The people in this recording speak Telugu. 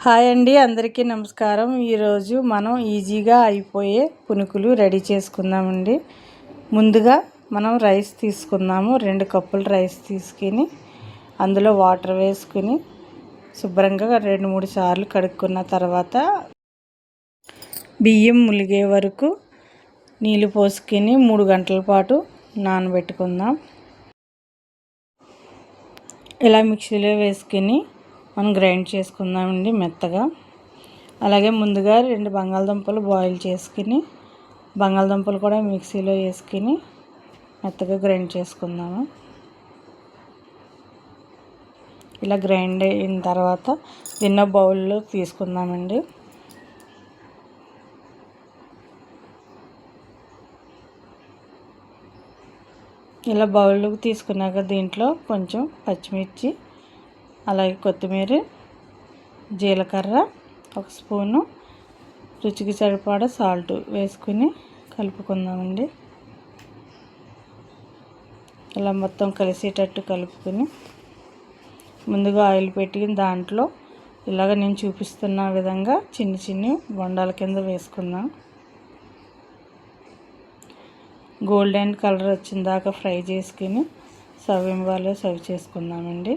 హాయ్ అండి, అందరికీ నమస్కారం. ఈరోజు మనం ఈజీగా అయిపోయే పునుకులు రెడీ చేసుకుందామండి. ముందుగా మనం రైస్ తీసుకుందాము. 2 కప్పులు రైస్ తీసుకుని అందులో వాటర్ వేసుకుని శుభ్రంగా 2-3 సార్లు కడుక్కున్న తర్వాత బియ్యం ములిగే వరకు నీళ్ళు పోసుకొని 3 గంటల పాటు నానబెట్టుకుందాం. ఇలా మిక్సీలో వేసుకుని మనం గ్రైండ్ చేసుకుందామండి మెత్తగా. అలాగే ముందుగా 2 బంగాళదుంపలు బాయిల్ చేసుకుని బంగాళదుంపలు కూడా మిక్సీలో వేసుకుని మెత్తగా గ్రైండ్ చేసుకుందాము. ఇలా గ్రైండ్ అయిన తర్వాత దీన్ని బౌల్లో తీసుకుందామండి. ఇలా బౌల్లోకి తీసుకున్నాక దీంట్లో కొంచెం పచ్చిమిర్చి, అలాగే కొత్తిమీర, జీలకర్ర, 1 స్పూను, రుచికి సరిపడా సాల్ట్ వేసుకుని కలుపుకుందామండి. ఇలా మొత్తం కలిసేటట్టు కలుపుకొని ముందుగా ఆయిల్ పెట్టుకుని దాంట్లో ఇలాగ నేను చూపిస్తున్న విధంగా చిన్ని బొండాల కింద వేసుకుందాం. గోల్డెన్ కలర్ వచ్చిన దాకా ఫ్రై చేసుకుని సర్వింగ్ బౌల్లో సర్వ్ చేసుకుందామండి.